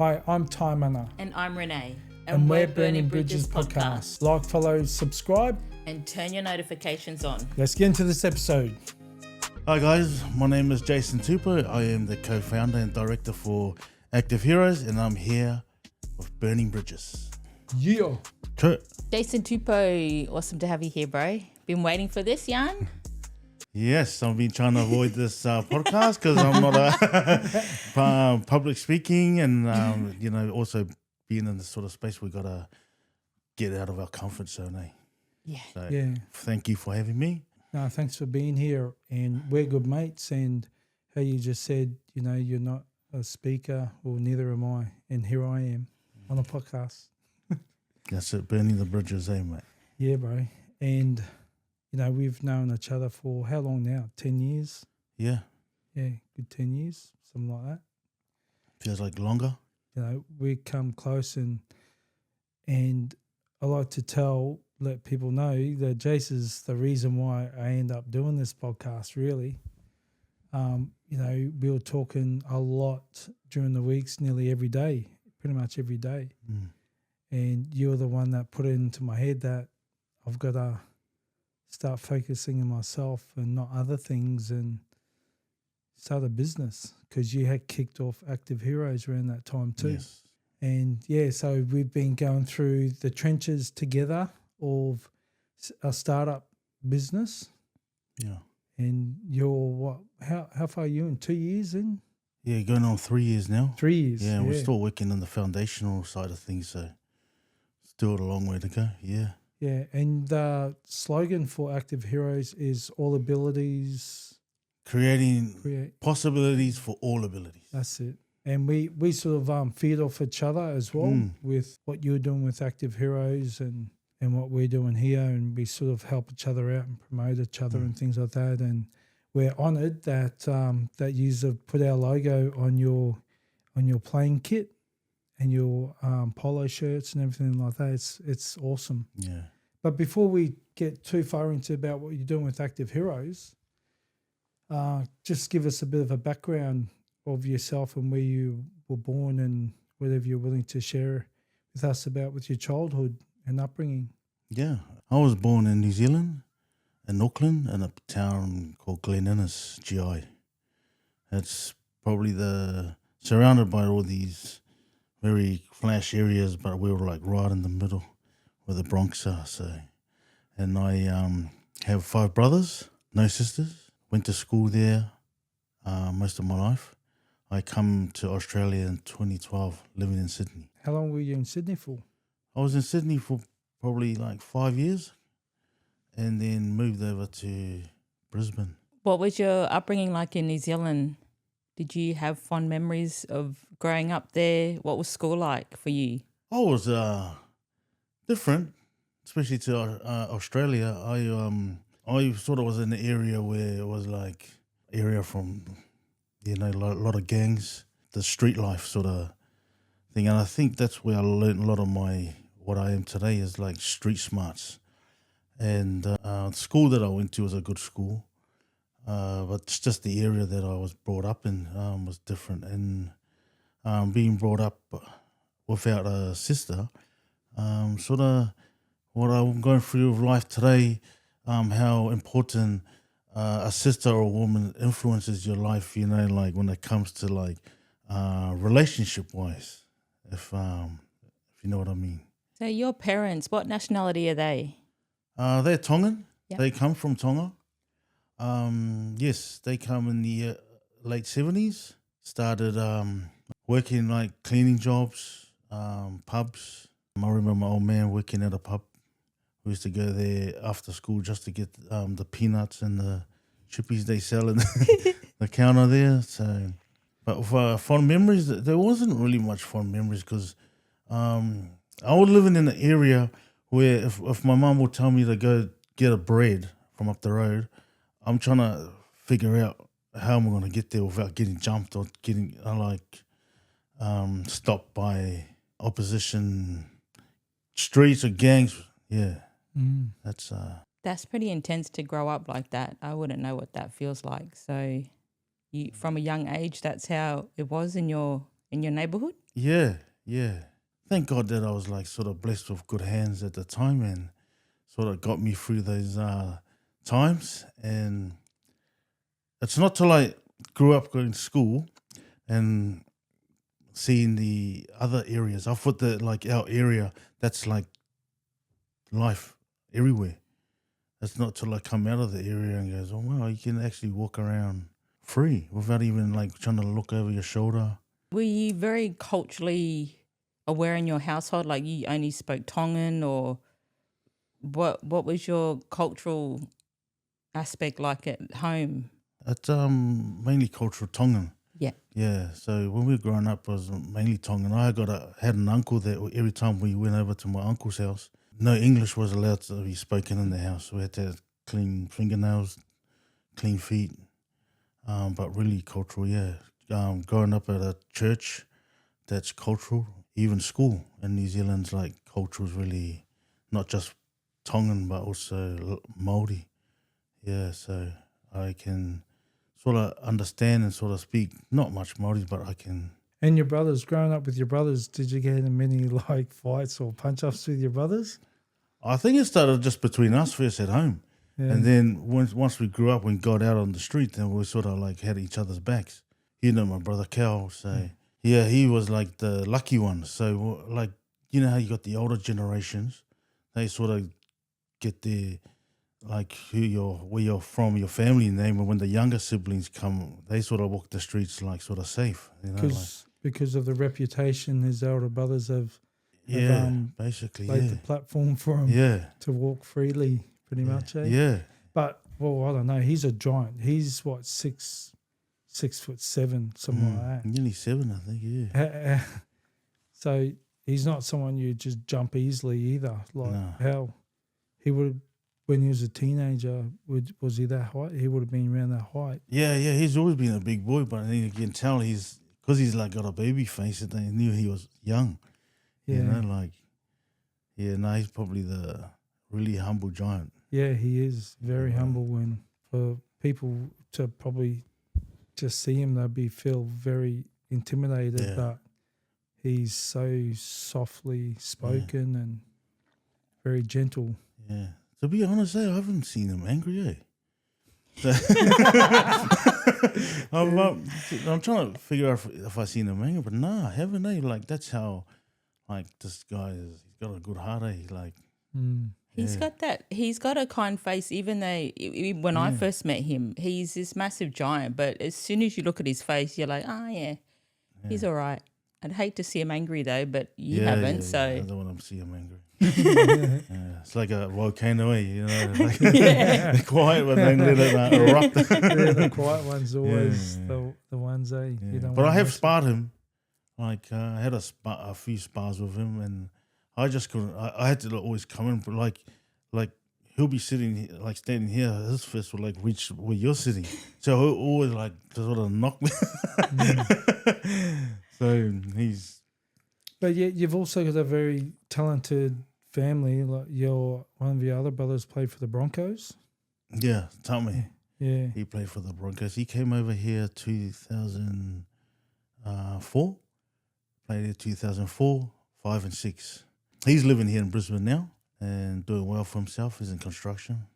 Hi, I'm Taimana. And I'm Renee. And we're Burning Bridges podcast. Like, follow, subscribe. And turn your notifications on. Let's get into this episode. Hi guys, my name is Jason Tupou. I am the co-founder and director for Active Heroes, and I'm here with Burning Bridges. Yeah. Kurt. Jason Tupou, awesome to have you here, bro. Been waiting for this, Jan? Yes, I've been trying to avoid this podcast because I'm not a public speaking, and also being in this sort of space, we gotta get out of our comfort zone, eh? Yeah. So, Yeah. Thank you for having me. No, thanks for being here. And we're good mates. And how you just said, you're not a speaker, or neither am I. And here I am on a podcast. That's it, burning the bridges, eh, mate? Yeah, bro. And, we've known each other for how long now? 10 years? Yeah. Yeah, good 10 years, something like that. Feels like longer. We come close and I like to let people know that Jace is the reason why I end up doing this podcast, really. We were talking a lot during the weeks, nearly every day, pretty much every day. Mm. And you're the one that put it into my head that I've got to start focusing on myself and not other things and start a business, because you had kicked off Active Heroes around that time too. Yes. And so we've been going through the trenches together of a startup business. Yeah. And you're what? How far are you in? 2 years in? Yeah, going on 3 years now. 3 years. Yeah, we're still working on the foundational side of things, so still a long way to go. Yeah. Yeah, and the slogan for Active Heroes is all abilities. Creating possibilities for all abilities. That's it. And we sort of feed off each other as well with what you're doing with Active Heroes and what we're doing here, and we sort of help each other out and promote each other and things like that. And we're honoured that that you have put our logo on your playing kit and your polo shirts and everything like that. It's awesome. Yeah. But before we get too far into about what you're doing with Active Heroes, just give us a bit of a background of yourself and where you were born and whatever you're willing to share with us about with your childhood and upbringing. Yeah. I was born in New Zealand, in Auckland, in a town called Glen Innes, GI. It's probably surrounded by all these very flash areas, but we were like right in the middle where the Bronx are. So, and I have 5 brothers, no sisters. Went to school there most of my life. I come to Australia in 2012, living in Sydney. How long were you in Sydney for? I was in Sydney for probably like 5 years and then moved over to Brisbane. What was your upbringing like in New Zealand? Did you have fond memories of growing up there? What was school like for you? I was different, especially to Australia. I sort of was in an area where it was like from, a lot of gangs, the street life sort of thing. And I think that's where I learned a lot of what I am today is like street smarts. And the school that I went to was a good school. But it's just the area that I was brought up in was different. And being brought up without a sister, sort of what I'm going through with life today, how important a sister or a woman influences your life, like when it comes to like relationship-wise, if you know what I mean. So your parents, what nationality are they? They're Tongan. Yep. They come from Tonga. Yes, they come in the late 70s. Started working like cleaning jobs, pubs. I remember my old man working at a pub. We used to go there after school just to get the peanuts and the chippies they sell in the counter there. So, but for fond memories, there wasn't really much fond memories because I was living in an area where if my mum would tell me to go get a bread from up the road, I'm trying to figure out how am I going to get there without getting jumped or getting stopped by opposition streets or gangs. Yeah, That's pretty intense to grow up like that. I wouldn't know what that feels like. So, you from a young age, that's how it was in your neighborhood? Yeah, yeah. Thank God that I was like sort of blessed with good hands at the time and sort of got me through those times. And it's not till I grew up going to school and seeing the other areas. I thought that like our area, that's like life everywhere. It's not till I come out of the area and goes, oh wow, you can actually walk around free without even like trying to look over your shoulder. Were you very culturally aware in your household? Like you only spoke Tongan, or what was your cultural aspect like at home? It's mainly cultural Tongan. Yeah. Yeah, so when we were growing up, it was mainly Tongan. I had an uncle that every time we went over to my uncle's house, no English was allowed to be spoken in the house. We had to have clean fingernails, clean feet, but really cultural, yeah. Growing up at a church, that's cultural. Even school in New Zealand's like culture is really not just Tongan, but also Māori. Yeah, so I can sort of understand and sort of speak, not much Māori, but I can. And your brothers, growing up with your brothers, did you get in many like fights or punch-ups with your brothers? I think it started just between us first at home. Yeah. And then once we grew up and got out on the street, then we sort of like had each other's backs. You know my brother Cal, so yeah, he was like the lucky one. So like, you know how you got the older generations, they sort of get their, like where you're from, your family name, and when the younger siblings come, they sort of walk the streets like sort of safe, you know. Because of the reputation his elder brothers have basically laid the platform for him to walk freely, pretty much. Yeah. But well, I don't know. He's a giant. He's what 6'7", something like that. Nearly 7, I think. Yeah. So he's not someone you just jump easily either. Like how he would. When he was a teenager, was he that height? He would have been around that height. Yeah. He's always been a big boy, but you can tell because he's like got a baby face, and they knew he was young. Yeah. You know, like, he's probably the really humble giant. Yeah, he is very humble, and for people to probably just see him, they'd feel very intimidated. Yeah. But he's so softly spoken and very gentle. Yeah. To be honest, I haven't seen him angry, I'm trying to figure out if I seen him angry, but nah, I haven't, Like, that's how, like, this guy is. He's got a good heart, Like, He's got a kind face, even though when I first met him, he's this massive giant, but as soon as you look at his face, you're like, he's all right. I'd hate to see him angry though, but you haven't, so. I don't want to see him angry. It's like a volcano, you know. Like they're quiet, but then let it erupt. The quiet ones always the ones, You don't but I have sparred him. Like I had a few spars with him, and I just couldn't. I had to always come in, but like he'll be sitting like standing here, his fist would like reach where you're sitting, so he'll always like sort of knock me. So he's. But yeah, you've also got a very talented family. Like one of your other brothers played for the Broncos. Yeah, Tommy. Yeah, he played for the Broncos. He came over here 2004. Played here 2004, 5 and 6. He's living here in Brisbane now and doing well for himself. He's in construction.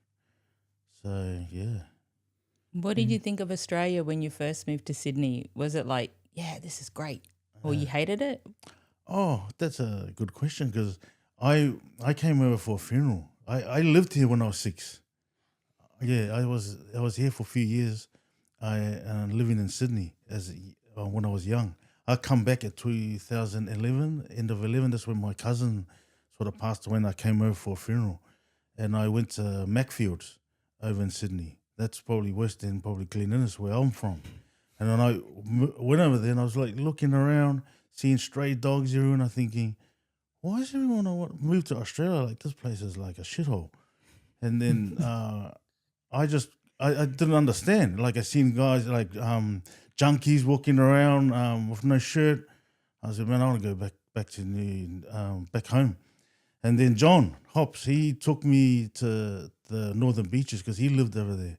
So yeah. What did you think of Australia when you first moved to Sydney? Was it like, yeah, this is great, or you hated it? Oh, that's a good question because I came over for a funeral. I lived here when I was 6. Yeah, I was here for a few years. Living in Sydney when I was young. I come back at 2011, end of 11. That's when my cousin sort of passed away, and I came over for a funeral. And I went to Macfields over in Sydney. That's probably worse than probably Glen Innes, where I'm from. And then I went over there, and I was like looking around, seeing stray dogs everywhere, and I'm thinking, why does everyone want to move to Australia? Like, this place is like a shithole. And then I didn't understand. Like, I seen guys like junkies walking around with no shirt. I said, man, I want to go back to back home. And then John Hops, he took me to the Northern Beaches because he lived over there.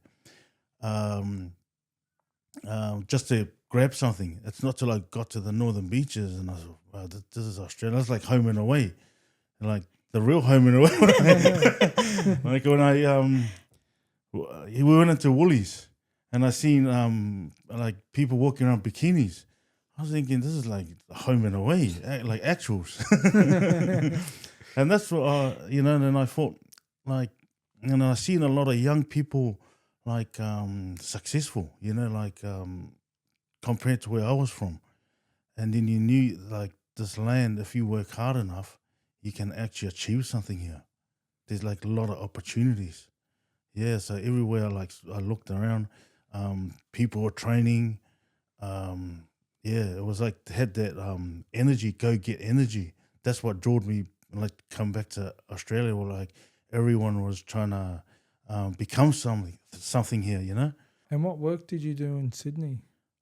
Just to grab something. It's not till I got to the northern beaches and I was wow, this is Australia. It's like home and away, like the real home and away. Like when we went into Woolies and I seen like people walking around bikinis. I was thinking this is like home and away, like actuals. And that's what and then I thought like, I seen a lot of young people like successful, like compared to where I was from. And then you knew like this land, if you work hard enough, you can actually achieve something here. There's like a lot of opportunities. Yeah, so everywhere like I looked around, people were training. It was like they had that energy, go get energy. That's what drove me like to come back to Australia. Where like everyone was trying to become something here, And what work did you do in Sydney?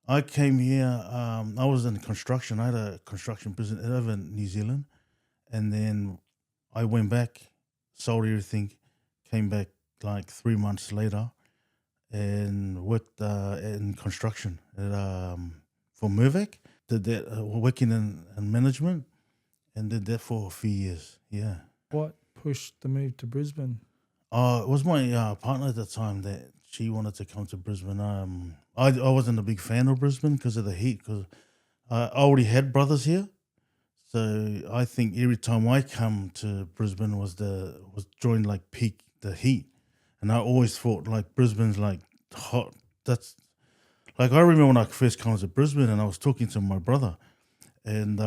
I came here, I was in construction. I had a construction business over in New Zealand. And then I went back, sold everything, came back like 3 months later and worked in construction for Mirvac. Did that, working in management, and did that for a few years, yeah. What pushed the move to Brisbane? It was my partner at the time that she wanted to come to Brisbane. I wasn't a big fan of Brisbane because of the heat, because I already had brothers here. So I think every time I come to Brisbane was during like peak the heat, and I always thought like Brisbane's like hot. That's like I remember when I first came to Brisbane and I was talking to my brother, and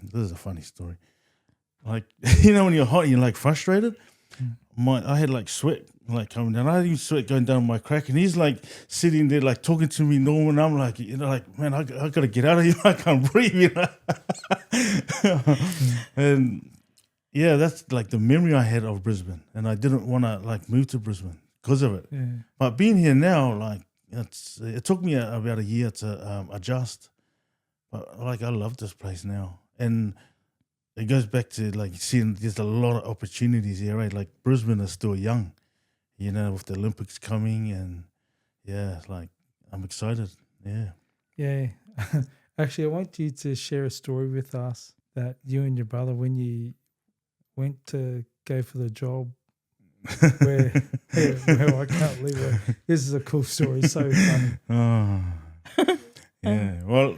this is a funny story. Like when you're hot and you're like frustrated. I had like sweat like coming down. I had even sweat going down my crack, and he's like sitting there like talking to me normal, and I'm like, like, man, I gotta get out of here. I can't breathe, And yeah, that's like the memory I had of Brisbane, and I didn't want to like move to Brisbane because of it. Yeah. But being here now, like it took me about a year to adjust, but like I love this place now, and it goes back to like seeing there's a lot of opportunities here, right? Like Brisbane is still young, with the Olympics coming, and yeah, like I'm excited. Yeah. Yeah. Actually, I want you to share a story with us that you and your brother, when you went to go for the job, where I can't believe it. This is a cool story. So funny. Oh. Yeah. Well.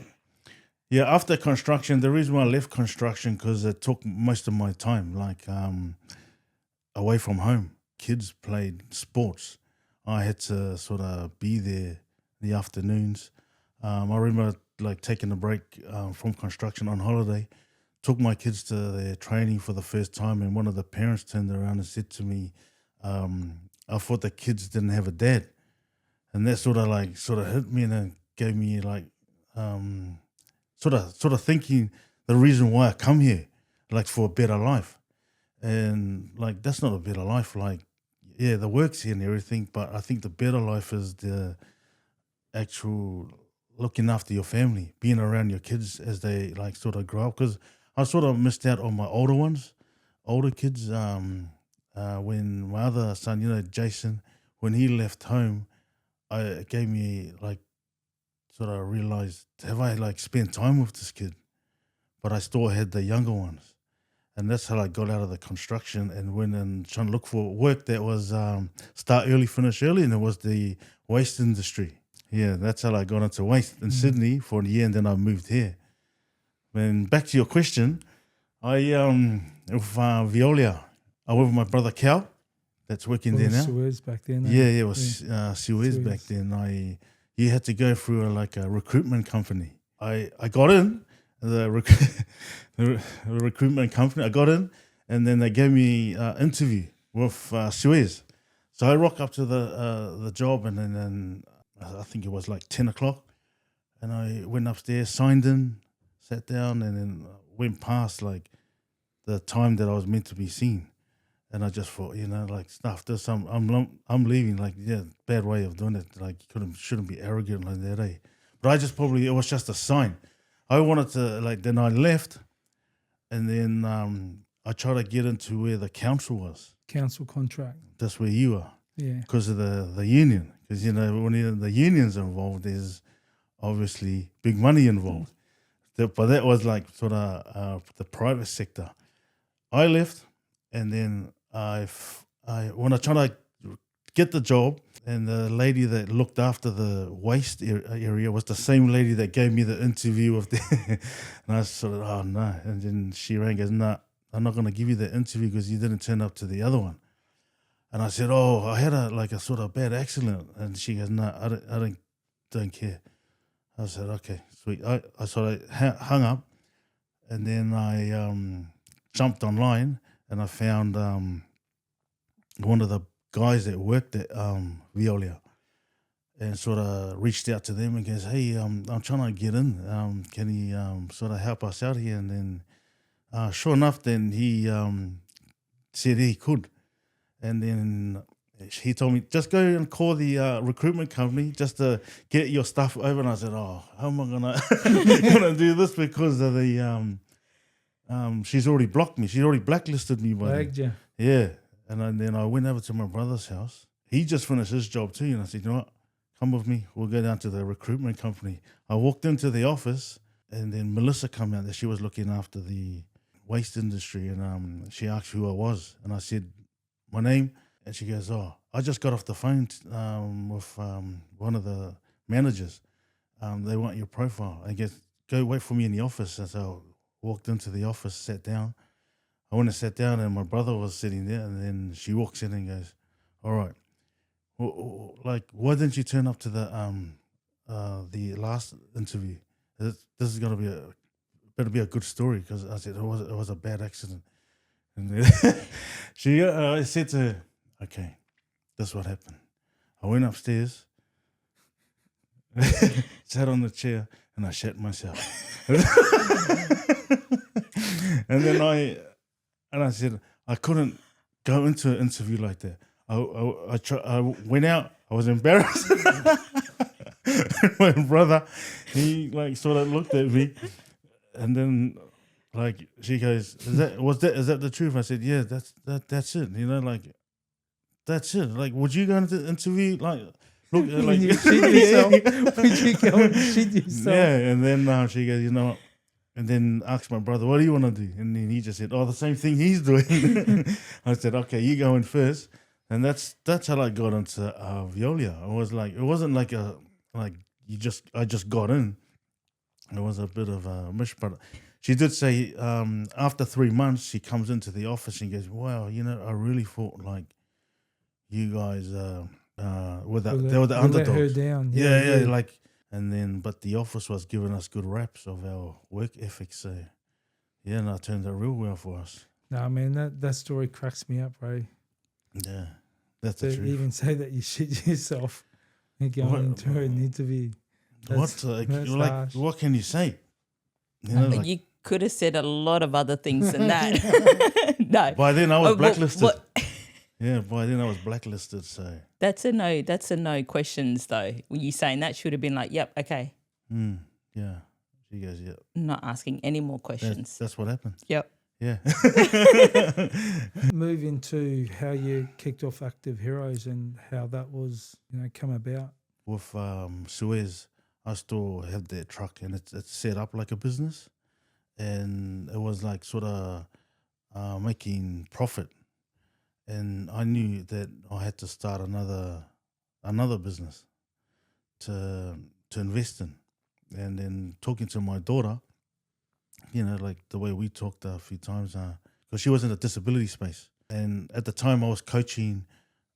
Yeah, after construction, the reason why I left construction because it took most of my time, like away from home. Kids played sports. I had to sort of be there in the afternoons. I remember like taking a break from construction on holiday, took my kids to their training for the first time, and one of the parents turned around and said to me, I thought the kids didn't have a dad. And that sort of hit me, and it gave me like... Sort of thinking the reason why I come here, like for a better life. And like, that's not a better life. Like, yeah, the work's here and everything, but I think the better life is the actual looking after your family, being around your kids as they like sort of grow up. Because I sort of missed out on my older kids. When my other son, Jason, when he left home, it gave me like, sort of realized, have I like spent time with this kid? But I still had the younger ones. And that's how I got out of the construction and went and trying to look for work that was start early, finish early, and it was the waste industry. Yeah, that's how I got into waste in Sydney for a year, and then I moved here. And back to your question, I with Veolia, I went with my brother Cal, that's working there now. Suez back then. Yeah, it was Suez back then. You had to go through a recruitment company. I got in the recruitment company. I got in, and then they gave me an interview with Suez. So I rock up to the job, and then I think it was like 10 o'clock, and I went upstairs, signed in, sat down, and then went past like the time that I was meant to be seen. And I just thought, like, stuff this, I'm leaving. Like, yeah, bad way of doing it. Like, you shouldn't be arrogant like that, eh? But I just it was just a sign. I wanted to, like, then I left, and then I tried to get into where the council was. Council contract. That's where you are. Yeah. Because of the union. Because, when the union's involved, there's obviously big money involved. But that was like sort of the private sector. I left, and then when I tried to get the job, and the lady that looked after the waste area was the same lady that gave me the interview of the, and I sort of, oh no, and then she rang, goes, no, I'm not going to give you the interview because you didn't turn up to the other one. And I said, oh, I had a sort of bad accident, and she goes, no, I don't care. I said, okay, sweet. I sort of hung up, and then I jumped online, and I found one of the guys that worked at Veolia, and sort of reached out to them and goes, hey, I'm trying to get in. Can you sort of help us out here? And then sure enough, then he said he could. And then he told me, just go and call the recruitment company just to get your stuff over. And I said, oh, how am I gonna do this because of the she's already blocked me. She's already blacklisted me. Flagged you. Yeah. And then I went over to my brother's house. He just finished his job too. And I said, you know what? Come with me. We'll go down to the recruitment company. I walked into the office, and then Melissa came out there. She was looking after the waste industry. And she asked who I was. And I said, my name. And she goes, oh, I just got off the phone with one of the managers. They want your profile. I guess, go wait for me in the office. And so I walked into the office, sat down. I went and sat down, and my brother was sitting there, and then she walks in and goes, all right, like, why didn't you turn up to the last interview? This is going to better be a good story, because I said it was a bad accident. And then I said to her, okay, this is what happened. I went upstairs, sat on the chair, and I shat myself. And then I said, I couldn't go into an interview like that. I went out, I was embarrassed. My brother, he like sort of looked at me, and then like she goes, is that the truth? I said, yeah, that's it. You know, like, that's it. Like, would you go into the interview? Like, look, like, you shit yourself? Would you go and shit yourself? Yeah, and then she goes, you know what? And then asked my brother, what do you want to do? And then he just said, oh, the same thing he's doing. I said, okay, you go in first. And that's how I got into Veolia. It wasn't like I just got in. It was a bit of a mish, but she did say after 3 months, she comes into the office and goes, wow, you know, I really thought like you guys they were the underdogs. Let her down. Yeah, like. And then, but the office was giving us good raps of our work ethic. So, yeah, and that turned out real well for us. No, man, that story cracks me up, bro. Yeah, that's to the truth. even say that you shit yourself and going into an interview. What can you say? You know, you could have said a lot of other things than that. No. By then I was blacklisted. Yeah, by then I was blacklisted, so. That's a no questions, though. When you saying that, should have been like, yep, okay. Yeah. She goes, yep. Not asking any more questions. That's what happened. Yep. Yeah. Move into how you kicked off Active Heroes and how that was, come about. With Suez, I still had that truck, and it's set up like a business, and it was like sort of making profit. And I knew that I had to start another business to invest in. And then talking to my daughter, like the way we talked a few times, because she was in the disability space. And at the time I was coaching,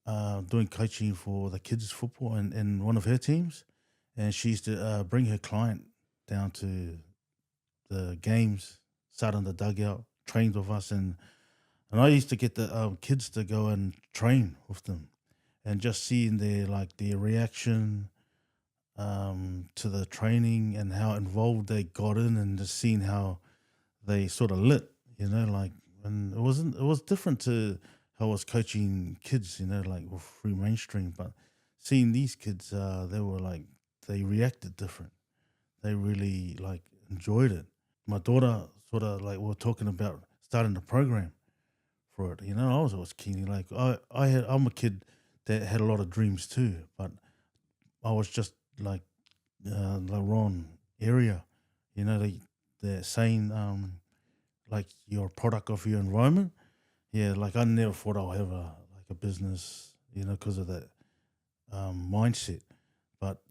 doing coaching for the kids' football and one of her teams. And she used to bring her client down to the games, sat on the dugout, trained with us, and I used to get the kids to go and train with them, and just seeing their reaction to the training and how involved they got in, and just seeing how they sort of lit, and it was different to how I was coaching kids, with free mainstream, but seeing these kids, they reacted different. They really enjoyed it. My daughter sort of we were talking about starting the program for it. I was always keen. I'm a kid that had a lot of dreams too, but I was just the wrong area. You know, they're saying like you're a product of your environment. Yeah, like I never thought I'll have a business, you know, because of that mindset. But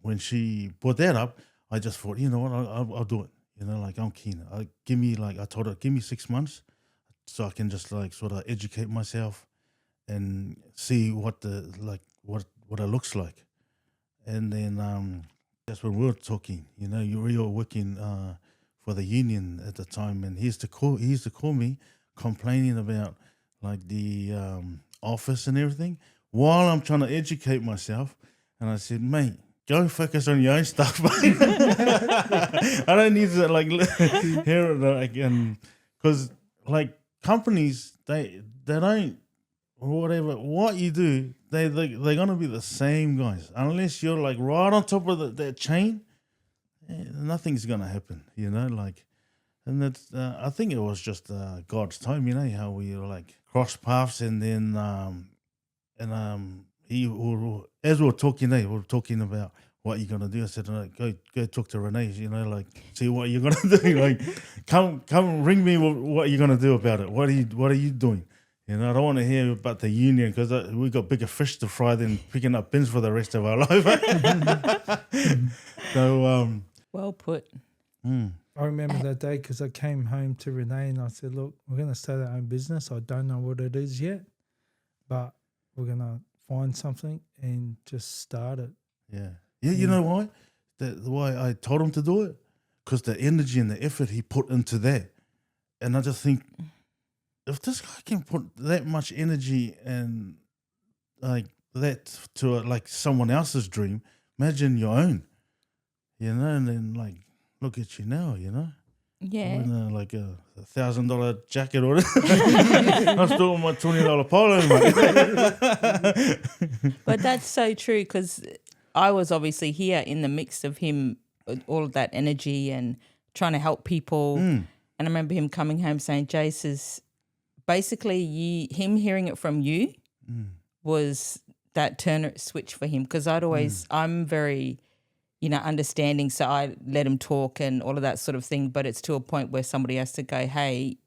when she brought that up, I just thought, you know what, I'll do it. You know, like I'm keen. I told her, give me 6 months so I can just like sort of educate myself and see what what it looks like. And then that's when we were talking. You know, we were working for the union at the time, and he used to call me complaining about like the office and everything while I'm trying to educate myself. And I said, mate, go focus on your own stuff, mate. I don't need to like hear it like, because like companies they don't, whatever what you do, they're gonna be the same guys unless you're like right on top of that chain. Nothing's gonna happen, you know. Like, and that's I think it was just God's time, you know, how we like cross paths, and then as we were talking, we were talking about what you're gonna do. I said, go talk to Renee, you know, like see what you're gonna do. Like, come ring me what you're gonna do about it. What are you doing? You know, I don't want to hear about the union because we got bigger fish to fry than picking up bins for the rest of our life. So, well put. I remember that day because I came home to Renee and I said, look, we're going to start our own business. I don't know what it is yet, but we're going to find something and just start it. Yeah. You know why? Why I told him to do it? Because the energy and the effort he put into that. And I just think, if this guy can put that much energy and like that to like someone else's dream, imagine your own, you know. And then like, look at you now, you know. Yeah. Wearing like a $1,000 jacket or I'm still on my $20 polo, mate. But that's so true because I was obviously here in the mix of him, all of that energy and trying to help people. And I remember him coming home saying, Jace is basically him hearing it from you was that turn switch for him because I'm very, you know, understanding. So I let him talk and all of that sort of thing. But it's to a point where somebody has to go, hey,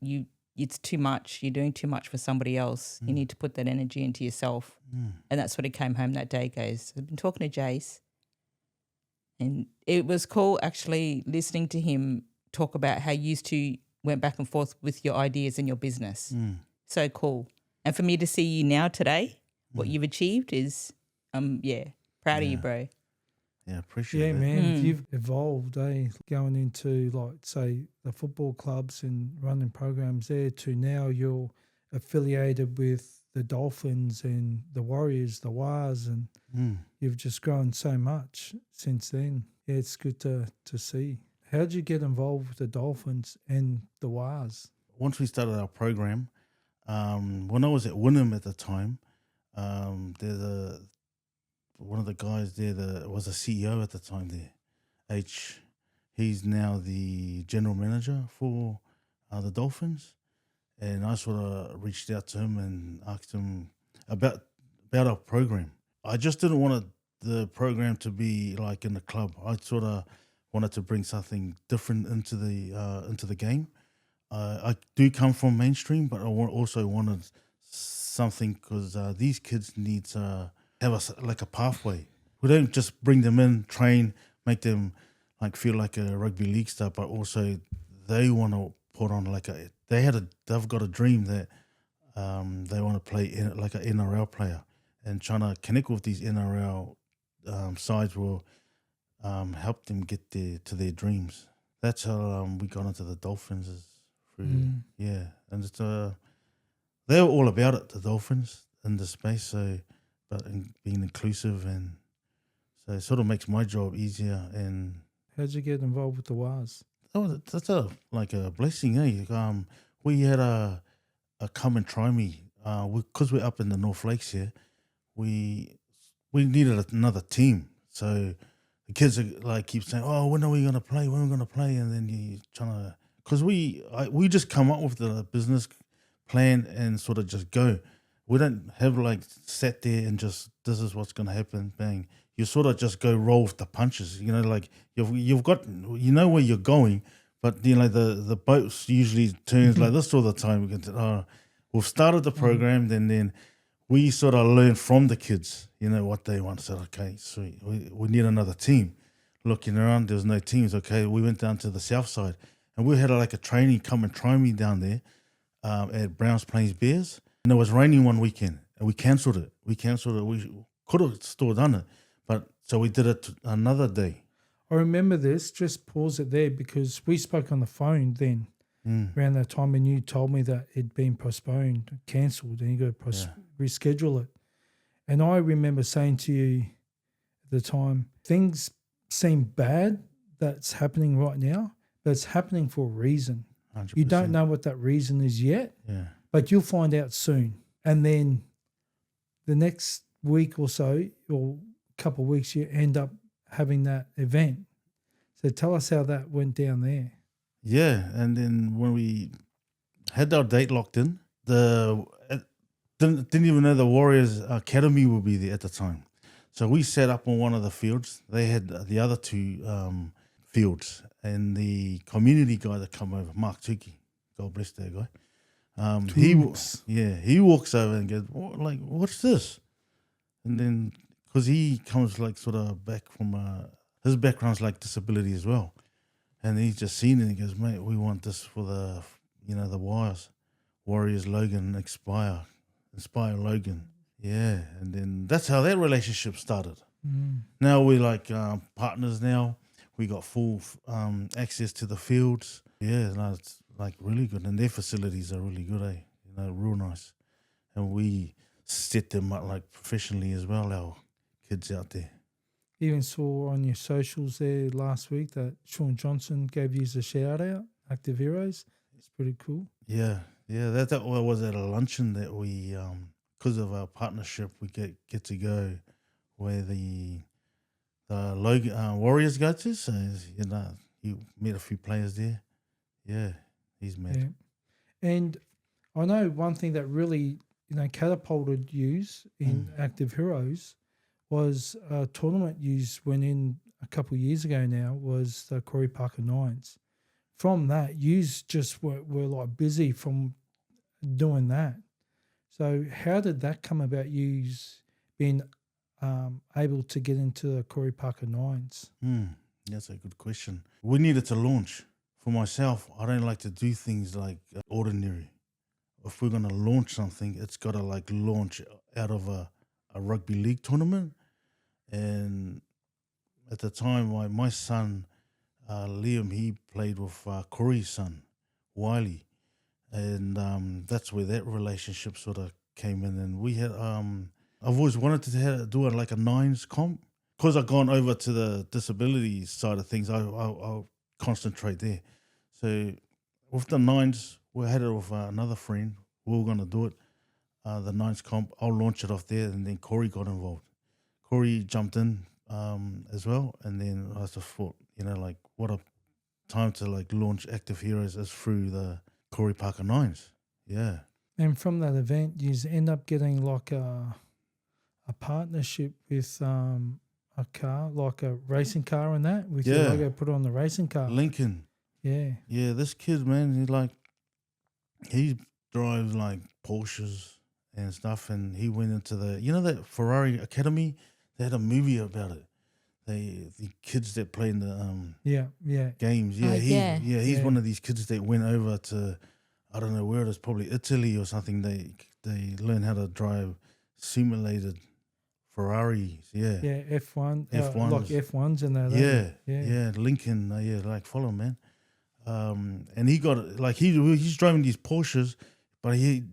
it's too much. You're doing too much for somebody else. You need to put that energy into yourself. And that's what he came home that day, goes, I've been talking to Jace. And it was cool actually listening to him talk about how you used to went back and forth with your ideas and your business. So cool. And for me to see you now today, what you've achieved is, proud of you, bro. Yeah, appreciate it. Yeah, man, you've evolved, going into like, say, the football clubs and running programs there to now you're affiliated with the Dolphins and the Warriors, the Wars, and you've just grown so much since then. Yeah, it's good to see. How did you get involved with the Dolphins and the Wars? Once we started our program, when I was at Wynnum at the time, one of the guys there that was a CEO at the time there, he's now the general manager for the Dolphins. And I sort of reached out to him and asked him about our program. I just didn't want the program to be like in the club. I sort of wanted to bring something different into the game. I do come from mainstream, but I also wanted something because these kids need to have a pathway. We don't just bring them in, train, make them like feel like a rugby league star, but also they want to put on they've got a dream that they want to play like an NRL player, and trying to connect with these NRL sides will help them get to their dreams. That's how we got into the Dolphins. And it's they were all about it, the Dolphins, in the space. So, but being inclusive, and so it sort of makes my job easier. And how'd you get involved with the Wars? That's a blessing, eh? We had a come and try me because we're up in the North Lakes here. We needed another team, so the kids are like keep saying, "Oh, when are we gonna play? When are we gonna play?" And then you trying to, because we just come up with the business plan and sort of just go. We don't have like sat there and just, this is what's gonna happen. Bang, you sort of just go roll with the punches. You know, like you've got, you know where you're going, but you know the boat usually turns like this all the time. We've started the program, then we sort of learn from the kids. You know what they want. So okay, sweet, we need another team. Looking around, there was no teams. Okay, we went down to the south side, and we had like a training come and try me down there at Browns Plains Bears, and it was raining one weekend, and we cancelled it. We could have still done it, but so we did it another day. I remember this. Just pause it there because we spoke on the phone then around that time, and you told me that it'd been postponed, cancelled, and you got to reschedule it. And I remember saying to you at the time, things seem bad that's happening right now, but it's happening for a reason. 100%. You don't know what that reason is yet, but you'll find out soon. And then the next week or so, or a couple of weeks, you end up having that event. So tell us how that went down there. Yeah, and then when we had our date locked in, didn't even know the Warriors Academy would be there at the time. So we set up on one of the fields. They had the other two fields, and the community guy that come over, Mark Tukey, God bless that guy. He walks over and goes, what's this? And then, because he comes like sort of back from his background's like disability as well, and he's just seen it and he goes, mate, we want this for the Warriors Logan Inspire Logan. Yeah, and then that's how that relationship started. Now we're like partners now. We got full access to the fields. Yeah, no, it's like really good, and their facilities are really good, You know, real nice. And we set them up like professionally as well, our kids out there. Even saw on your socials there last week that Sean Johnson gave you a shout out, Active Heroes. It's pretty cool. Yeah, that was at a luncheon that we, because of our partnership, we get to go where the Logan Warriors go to. So you know, you met a few players there. Yeah, he's mad. Yeah. And I know one thing that really catapulted yous in Active Heroes was a tournament yous went in a couple of years ago now, was the Corey Parker Nines. From that, yous just were like busy from doing that. So how did that come about, yous being able to get into the Corey Parker Nines? That's a good question. We needed to launch. For myself, I don't like to do things like ordinary. If we're going to launch something, it's got to like launch out of a rugby league tournament. And at the time, my son, Liam, he played with Corey's son, Wiley. And that's where that relationship sort of came in. And we had, I've always wanted to do like a nines comp. Because I've gone over to the disability side of things, I'll concentrate there. So with the nines, we had it with another friend. We were going to do it, the nines comp. I'll launch it off there, and then Corey got involved. Corey jumped in as well, and then I just thought, like what a time to like launch Active Heroes is through the Corey Parker Nines. Yeah. And from that event, you end up getting like a partnership with a car, like a racing car and that, with your logo put on the racing car. Lincoln. Yeah. Yeah, this kid, man, he drives like Porsches and stuff, and he went into that Ferrari Academy. They had a movie about it. The kids that play in the games. Yeah, he's one of these kids that went over to, I don't know where it is, probably Italy or something. They learn how to drive simulated Ferraris. Yeah. Yeah, F1. F1s. Like F1s and that. Yeah, Lincoln. Like follow, man. And he got like he's driving these Porsches, but he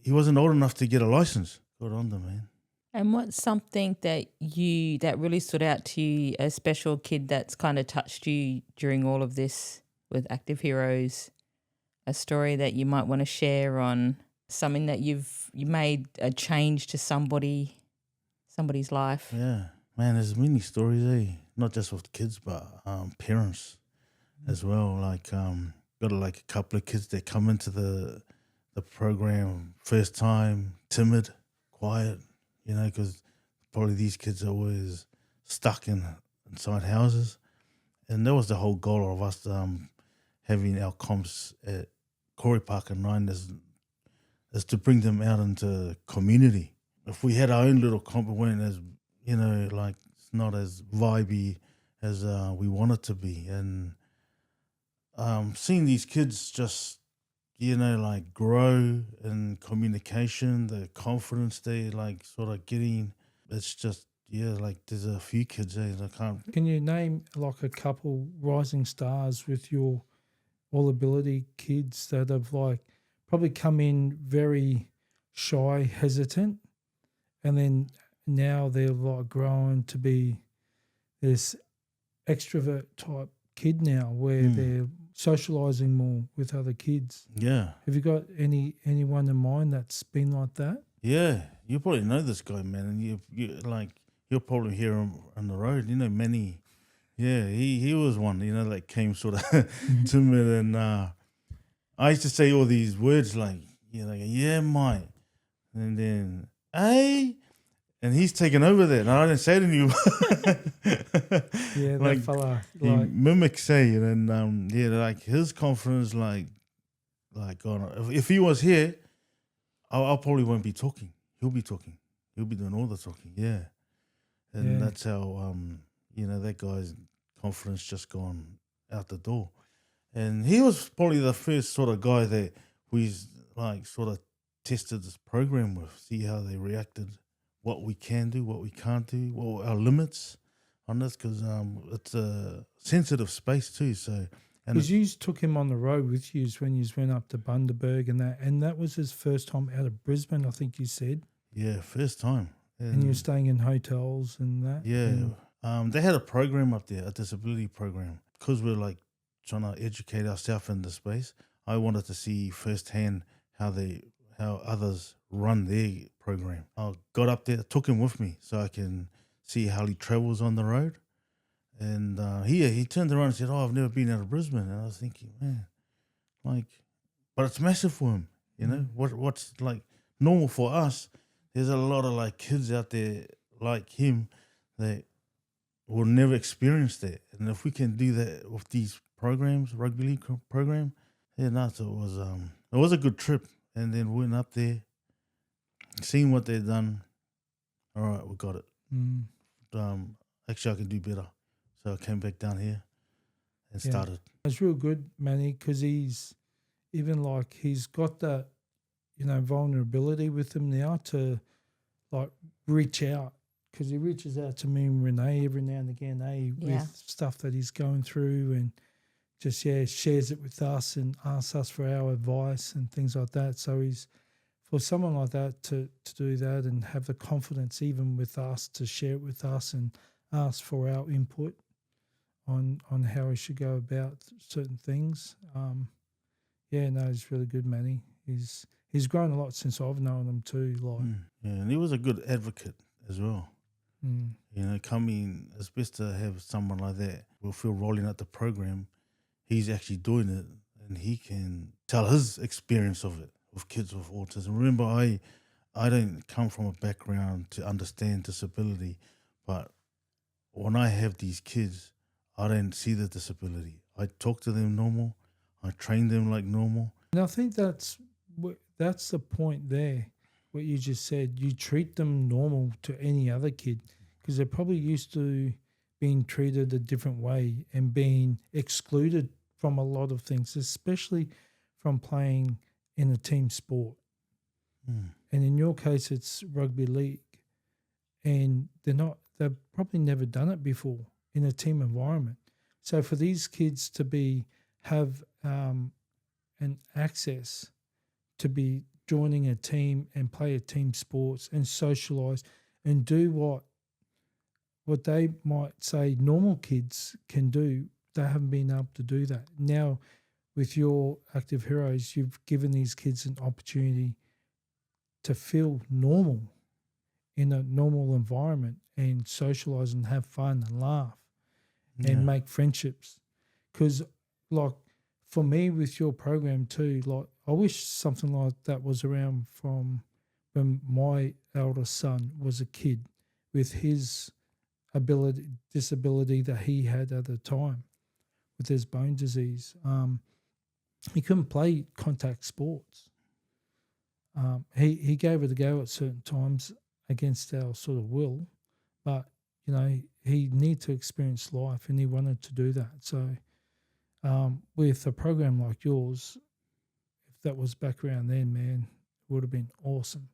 wasn't old enough to get a license. Good on them, man. And what's something that really stood out to you, a special kid that's kind of touched you during all of this with Active Heroes? A story that you might want to share on something that you made a change to somebody's life. Yeah, man, there's many stories, not just with kids, but parents as well. Like got like a couple of kids that come into the program first time, timid, quiet, because probably these kids are always stuck inside houses. And that was the whole goal of us having our comps at Corey Park and 9 is to bring them out into community. If we had our own little comp, it weren't as, like it's not as vibey as we want it to be. And seeing these kids just, like grow in communication, the confidence they like sort of getting, it's just, like there's a few kids there I can't. Can you name like a couple rising stars with your all ability kids that have like probably come in very shy, hesitant, and then now they're like growing to be this extrovert type kid now where they're socializing more with other kids? Yeah. Have you got anyone in mind that's been like that? Yeah, you probably know this guy, man, and you like you'll probably hear him on the road. Many. Yeah, he was one. That came sort of timid, and I used to say all these words like yeah, mate, and then hey, and he's taken over that, and I didn't say it anymore. Yeah, like, that fella, he mimics saying, and like his confidence, like God, if he was here, I probably won't be talking. He'll be talking. He'll be doing all the talking. Yeah. And that's how, that guy's confidence just gone out the door. And he was probably the first sort of guy that we like sort of tested this program with, see how they reacted, what we can do, what we can't do, what our limits on this, because it's a sensitive space too. So, because you took him on the road with you when you went up to Bundaberg and that was his first time out of Brisbane, I think you said. Yeah, first time. And you were staying in hotels and that? Yeah. They had a program up there, a disability program. Because we're like trying to educate ourselves in the space, I wanted to see firsthand how others run their program. I got up there, took him with me so I can see how he travels on the road. And he turned around and said, "Oh, I've never been out of Brisbane." And I was thinking, man, but it's massive for him. What's like normal for us, there's a lot of like kids out there like him that will never experience that. And if we can do that with these programs, rugby league program, so it was a good trip. And then we went up there, seeing what they'd done. All right, we got it. Actually, I can do better. So I came back down here and started. It's real good, Manny, because he's got that, vulnerability with him now to like reach out, because he reaches out to me and Renee every now and again, with stuff that he's going through, and just shares it with us and asks us for our advice and things like that. So for someone like that to do that and have the confidence even with us to share it with us and ask for our input on how he should go about certain things. He's really good, Manny. He's grown a lot since I've known him too. And he was a good advocate as well. Coming, it's best to have someone like that. We'll feel rolling out the program. He's actually doing it, and he can tell his experience of it with kids with autism. Remember, I don't come from a background to understand disability, but when I have these kids, I don't see the disability. I talk to them normal. I train them like normal. And I think that's the point there, what you just said. You treat them normal to any other kid, because they're probably used to being treated a different way and being excluded from a lot of things, especially from playing in a team sport. And in your case, it's rugby league, and they've probably never done it before in a team environment. So for these kids to have an access to be joining a team and play a team sports and socialise and do what they might say normal kids can do, they haven't been able to do that. Now, with your Active Heroes, you've given these kids an opportunity to feel normal in a normal environment and socialise and have fun and laugh and make friendships. Because, for me with your program too, I wish something like that was around from when my eldest son was a kid with his disability that he had at the time with his bone disease. He couldn't play contact sports. He gave it a go at certain times against our sort of will, but he needed to experience life and he wanted to do that. So with a program like yours, if that was back around then, man, it would have been awesome.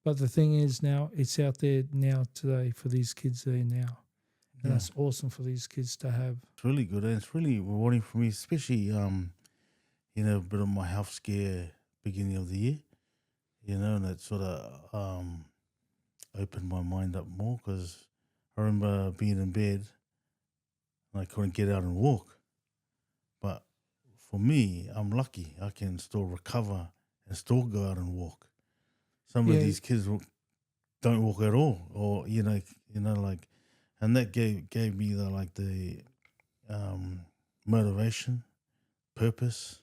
But the thing is now, it's out there now today for these kids there now. And that's awesome for these kids to have. It's really good, and it's really rewarding for me, especially, a bit of my health scare beginning of the year, and it sort of opened my mind up more, because I remember being in bed and I couldn't get out and walk. But for me, I'm lucky. I can still recover and still go out and walk. Some of these kids don't walk at all, or and that gave me the motivation, purpose,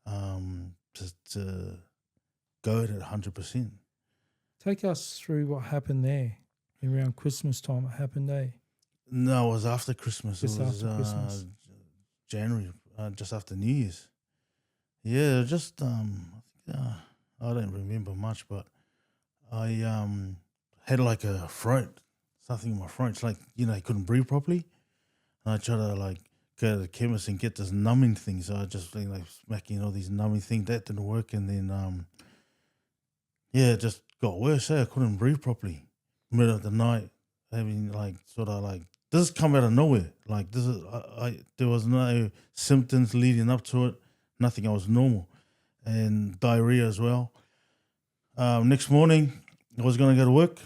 to go at it 100%. Take us through what happened there around Christmas time. What happened there? No, it was after Christmas. Just it was after Christmas. January, just after New Year's. Yeah, just I don't remember much, but I had like a throat, something in my throat. It's like, I couldn't breathe properly. And I tried to go to the chemist and get this numbing thing. So I just smacking all these numbing things. That didn't work. And then, it just got worse. I couldn't breathe properly. Middle of the night, having this come out of nowhere. This is, there was no symptoms leading up to it. Nothing. I was normal. And diarrhea as well. Next morning, I was going to go to work.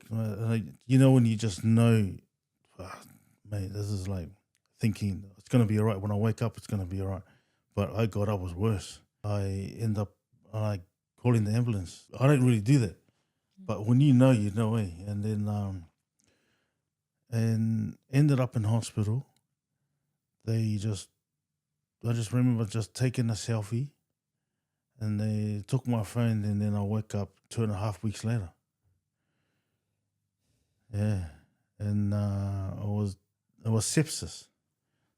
When you just know, mate, this is thinking it's going to be all right. When I wake up, it's going to be all right. But I got up, it was worse. I end up calling the ambulance. I don't really do that. But when you know, eh? And then and ended up in hospital. I just remember just taking a selfie, and they took my phone, and then I woke up 2.5 weeks later. Yeah, and it was sepsis.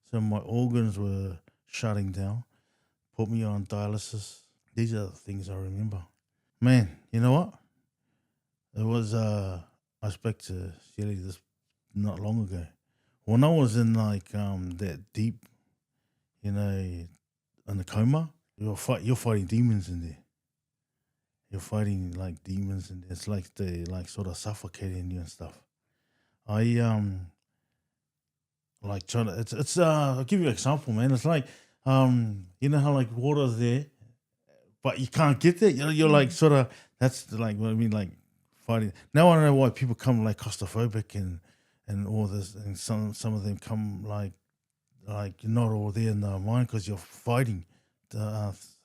So my organs were shutting down, put me on dialysis. These are the things I remember. Man, you know what? It was, I spoke to Shelly this not long ago. When I was in that deep, in the coma, you're fighting demons in there. You're fighting demons, and it's they sort of suffocating you and stuff. I trying to. It's I'll give you an example, man. It's how water's there, but you can't get there. You're sort of. That's what I mean. Fighting. Now I know why people come claustrophobic and all this, and some of them come you're not all there in their mind, because you're fighting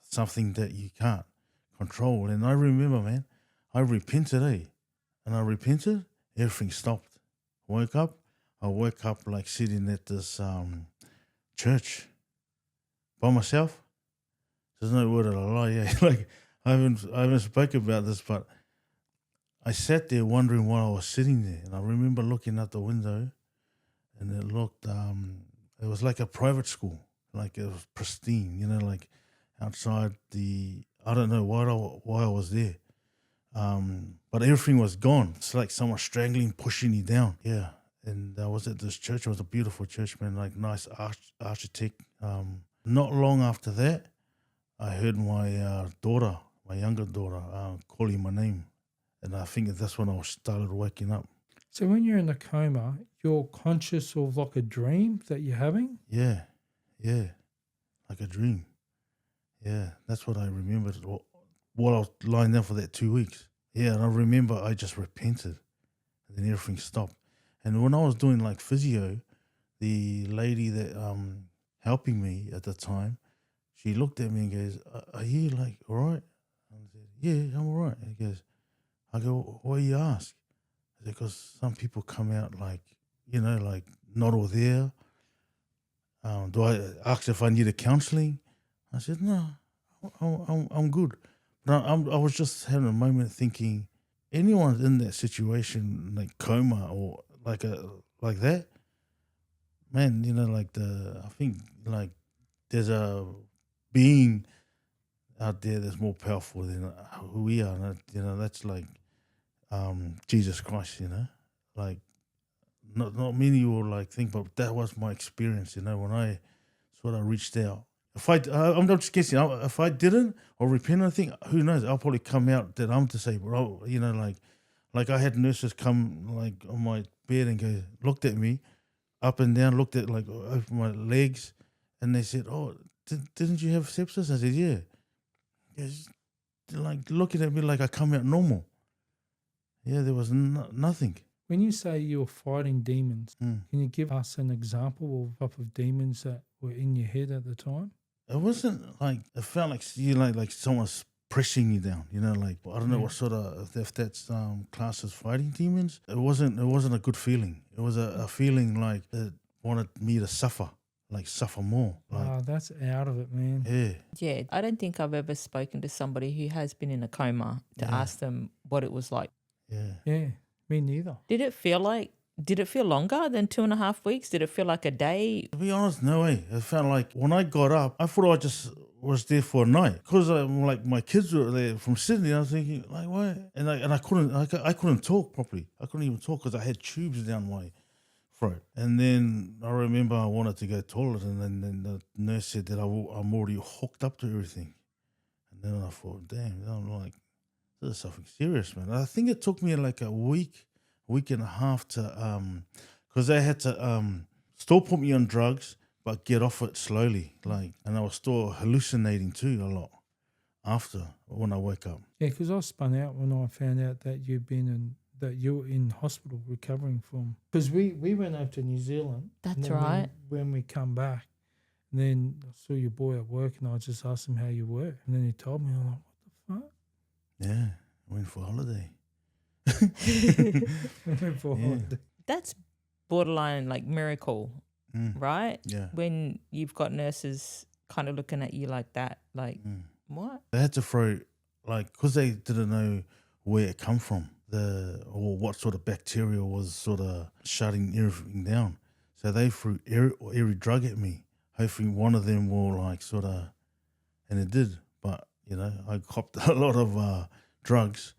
something that you can't control. And I remember, man, I repented, and I repented. Everything stopped. I woke up sitting at this church by myself. There's no word of a lie. Yeah, I haven't spoken about this, but I sat there wondering why I was sitting there, and I remember looking out the window, and it looked it was like a private school, it was pristine, outside the. I don't know why I was there, but everything was gone. It's like someone strangling, pushing you down. Yeah. And I was at this church. It was a beautiful church, man, nice architect. Not long after that, I heard my daughter, my younger daughter, calling my name. And I think that's when I started waking up. So when you're in a coma, you're conscious of a dream that you're having? Yeah, like a dream. Yeah, that's what I remembered while I was lying there for that 2 weeks. Yeah, and I remember I just repented, and then everything stopped. And when I was doing physio, the lady that helping me at the time, she looked at me and goes, "Are you all right?" I said, "Yeah, I'm all right." And he goes, I go, "Why you ask?" I said, "Because some people come out not all there. Do I ask if I need counselling?" I said, "No, I'm good." But I was just having a moment thinking, anyone in that situation, coma or like that, man. I think like there's a being out there that's more powerful than who we are. And, that's like Jesus Christ. Like not many will like think, but that was my experience. When I sort of reached out. If I'm not just guessing. If I didn't or repent, I think who knows? I'll probably come out that I'm disabled. Like I had nurses come like on my bed and go looked at me up and down, looked at like over my legs, and they said, "Oh, didn't you have sepsis?" I said, "Yeah." Yes, like looking at me like I come out normal. Yeah, there was nothing. When you say you're fighting demons, Mm. can you give us an example of type of demons that were in your head at the time? It wasn't like it felt like like someone's pressing you down. Like I don't know what sort of if that's class as fighting demons. It wasn't a good feeling. It was a feeling like it wanted me to suffer more. Like That's out of it, man. yeah, Yeah, I don't think I've ever spoken to somebody who has been in a coma to ask them what it was like. yeah. Yeah, me neither. Did it feel longer than 2.5 weeks? Did it feel like a day? To be honest, no way. It felt like when I got up, I thought I just was there for a night because like my kids were there from Sydney. I was thinking like, why? And I couldn't talk properly. I couldn't even talk because I had tubes down my throat. And then I remember I wanted to go to the toilet, and then the nurse said that I'm already hooked up to everything. And then I thought, damn, I'm like, this is something serious, man. I think it took me like a week and a half to because they had to still put me on drugs but get off it slowly, like, and I was still hallucinating too a lot after when I woke up. Yeah, because I spun out when I found out that that you were in hospital recovering from. Because we went over to New Zealand. That's and then right. When we come back, and then I saw your boy at work, and I just asked him how you were, and then he told me, I'm like, what the fuck? Yeah, I went for a holiday. We went for a holiday. That's borderline like miracle, right? Yeah. When you've got nurses kind of looking at you like that, like, what? They had to throw, like, because they didn't know where it come from, or what sort of bacteria was sort of shutting everything down. So they threw every drug at me, hoping one of them will like sort of, and it did. But I copped a lot of drugs.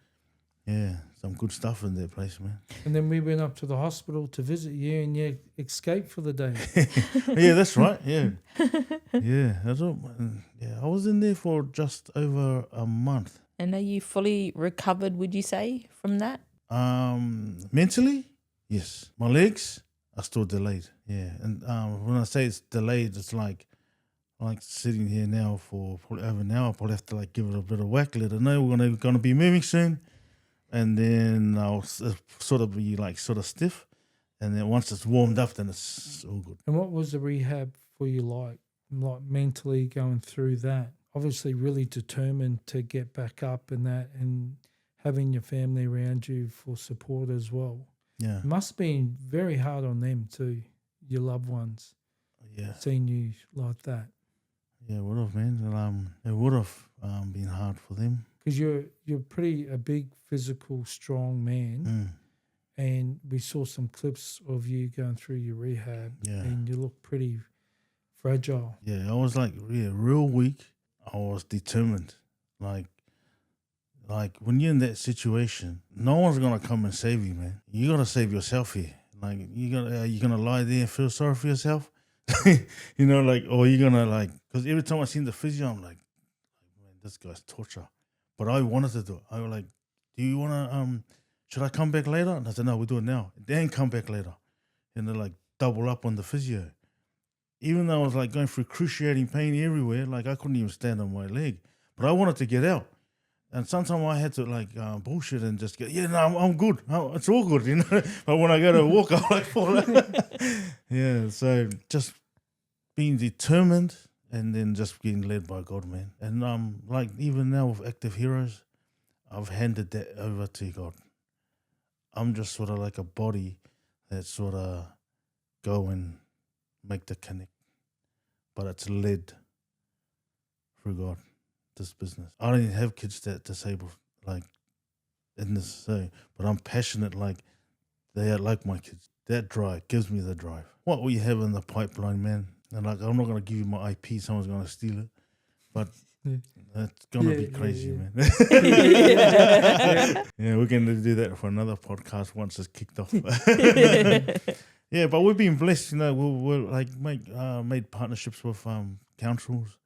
Yeah, some good stuff in that place, man. And then we went up to the hospital to visit you, and you escaped for the day. Yeah, that's right. Yeah, yeah, that's all. Yeah, I was in there for just over a month. And are you fully recovered, would you say, from that? Mentally, yes. My legs are still delayed. Yeah, and when I say it's delayed, it's like sitting here now for probably over an hour. I'll probably have to like give it a bit of whack, let it know we're gonna be moving soon, and then I'll sort of be like sort of stiff, and then once it's warmed up, then it's all good. And what was the rehab for you like mentally going through that? Obviously really determined to get back up and that, and having your family around you for support as well. Yeah. It must have been very hard on them too, your loved ones. Yeah. Seeing you like that. Yeah, it would have, man. It would have been hard for them. Because you're a big physical, strong man. And we saw some clips of you going through your rehab. Yeah. And you look pretty fragile. Yeah, I was like, real weak. I was determined. Like when you're in that situation, no one's gonna come and save you, man. You gotta save yourself here. Like you're gonna lie there and feel sorry for yourself, or you're gonna like, because every time I seen the physio, I'm like, man, this guy's torture. But I wanted to do it. I was like, do you wanna should I come back later? And I said, no, we do it now. Then come back later, and then like double up on the physio. Even though I was like going through excruciating pain everywhere, like I couldn't even stand on my leg, but I wanted to get out. And sometimes I had to like bullshit and just go, I'm good. It's all good, But when I go to walk, I like fall out. Yeah, so just being determined and then just being led by God, man. And like even now with Active Heroes, I've handed that over to God. I'm just sort of like a body that sort of go and make the connect, but it's led through God, this business. I don't even have kids that disabled like in this, so, but I'm passionate like They are like my kids. That drive gives me the drive. What we have in the pipeline, man. And like, I'm not going to give you my IP. Someone's going to steal it. But it's going to be crazy, man. Yeah, we're going to do that for another podcast once it's kicked off. Yeah, but we've been blessed, we're like made partnerships with councils.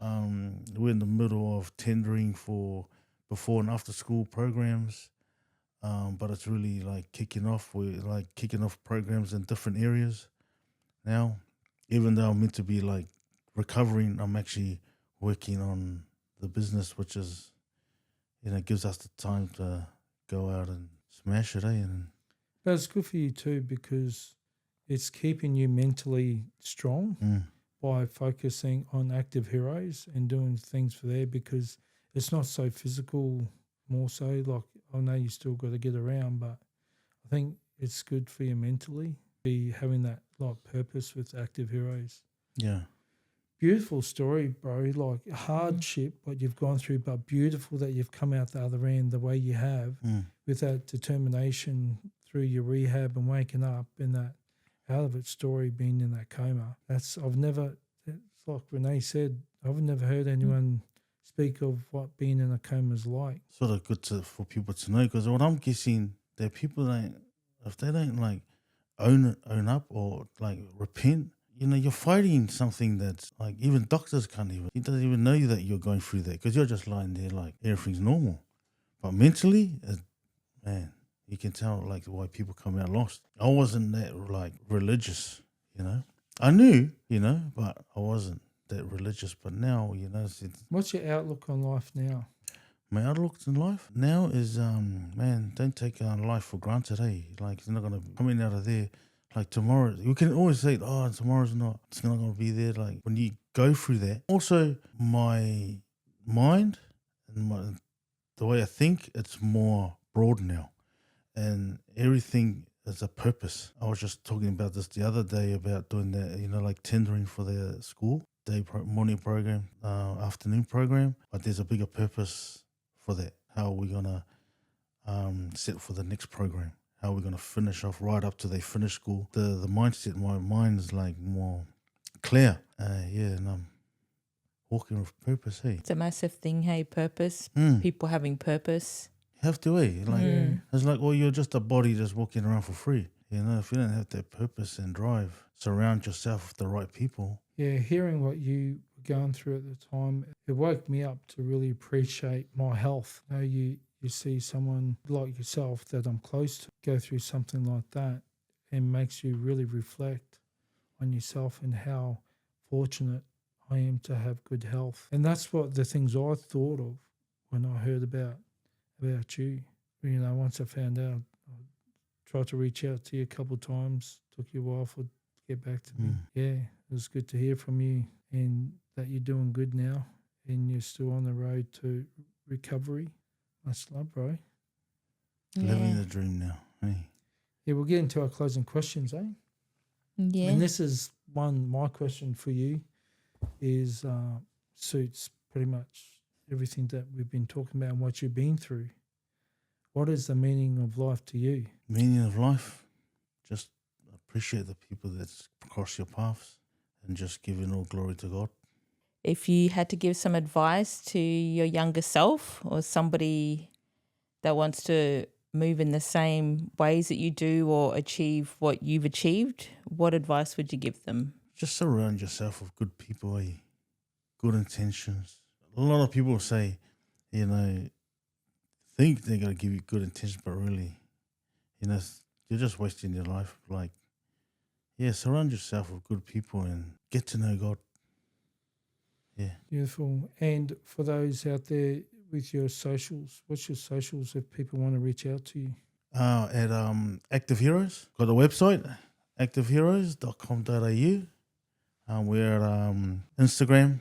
We're in the middle of tendering for before and after school programs. But it's really like kicking off. We're like kicking off programs in different areas now. Even though I'm meant to be like recovering, I'm actually working on the business, which is, gives us the time to go out and smash it, And But it's good for you too, because it's keeping you mentally strong by focusing on active heroes and doing things for there, because it's not so physical, more so. Like, I know you still got to get around, but I think it's good for you mentally, be having that like purpose with active heroes. Yeah. Beautiful story, bro. Like hardship, what you've gone through, but beautiful that you've come out the other end the way you have with that determination through your rehab and waking up and that out of it story being in that coma. It's like Renee said, I've never heard anyone speak of what being in a coma is like. Sort of good for people to know, because what I'm guessing, that people if they don't like own up or like repent, you're fighting something that's like even doctors can't even. He doesn't even know that you're going through that, because you're just lying there like everything's normal. But mentally, man, you can tell like why people come out lost. I wasn't that like religious, I knew, but I wasn't that religious. But now, What's your outlook on life now? My outlook in life now is, man, don't take life for granted, Like, it's not going to come in out of there. Like tomorrow, you can always say, tomorrow's not, it's not going to be there. Like when you go through that. Also, my mind and the way I think, it's more broad now. And everything is a purpose. I was just talking about this the other day about doing that, like tendering for the school, morning program, afternoon program. But there's a bigger purpose for that. How are we going to set for the next program? How are we going to finish off right up to they finish school? The mindset, my mind is like more clear. And I'm walking with purpose, It's a massive thing, purpose. People having purpose. You have to, Like, it's like, you're just a body just walking around for free. If you don't have that purpose and drive, surround yourself with the right people. Yeah, hearing what you were going through at the time, it woke me up to really appreciate my health. You see someone like yourself that I'm close to go through something like that, and makes you really reflect on yourself and how fortunate I am to have good health. And that's what the things I thought of when I heard about you. Once I found out, I tried to reach out to you a couple of times. Took you a while to get back to me. Yeah, it was good to hear from you, and that you're doing good now and you're still on the road to recovery. Much love, bro. Living the dream now. Yeah, we'll get into our closing questions, Yeah. And this is my question for you is suits pretty much everything that we've been talking about and what you've been through. What is the meaning of life to you? Meaning of life? Just appreciate the people that's crossed your paths and just giving all glory to God. If you had to give some advice to your younger self or somebody that wants to move in the same ways that you do or achieve what you've achieved, what advice would you give them? Just surround yourself with good people, good intentions. A lot of people say, think they're going to give you good intentions, but really, you're just wasting your life. Like, surround yourself with good people and get to know God. Yeah. Beautiful. And for those out there with your socials, what's your socials if people want to reach out to you? At Active Heroes. Got a website, activeheroes.com.au. We're at Instagram,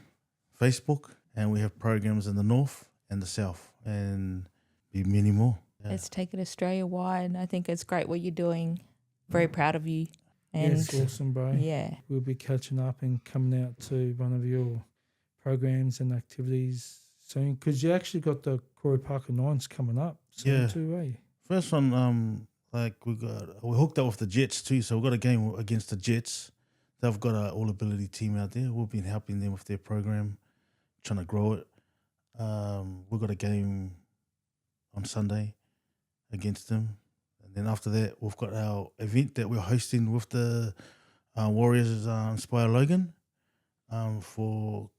Facebook, and we have programs in the north and the south, and be many more. Yeah. Let's take it Australia-wide. I think it's great what you're doing. Very proud of you. And it's awesome, bro. Yeah. We'll be catching up and coming out to one of your programs and activities soon, because you actually got the Corey Parker Nines coming up soon too, First one, Like we're hooked up with the Jets too, so we've got a game against the Jets. They've got an all-ability team out there. We've been helping them with their program, trying to grow it. We've got a game on Sunday against them. And then after that, we've got our event that we're hosting with the Warriors Inspire Logan for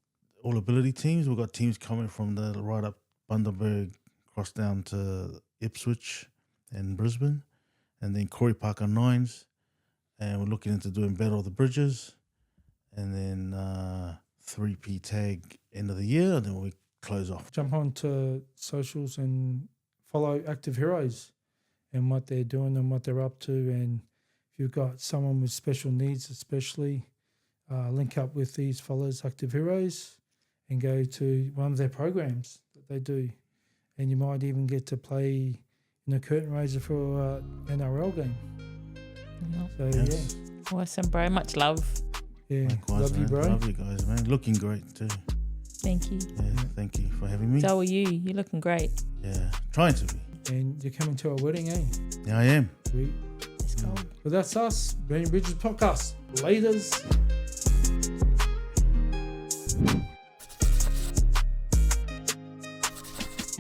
all-ability teams. We've got teams coming from the right up Bundaberg, cross down to Ipswich and Brisbane, and then Corey Parker Nines. And we're looking into doing Battle of the Bridges, and then 3P tag end of the year, and then we close off. Jump on to socials and follow Active Heroes and what they're doing and what they're up to. And if you've got someone with special needs, especially, link up with these fellas, Active Heroes, and go to one of their programs that they do. And you might even get to play in a curtain raiser for an NRL game. So, Yes. Awesome, bro. Much love. Yeah. Likewise, Love you, man. bro. Love you guys, man. Looking great too. Thank you. Yeah, thank you for having me. So are you. You're looking great. Yeah, trying to be. And you're coming to our wedding, eh? Yeah, I am. Sweet. Let's go. Well, that's us. Burning Bridges Podcast. Laters.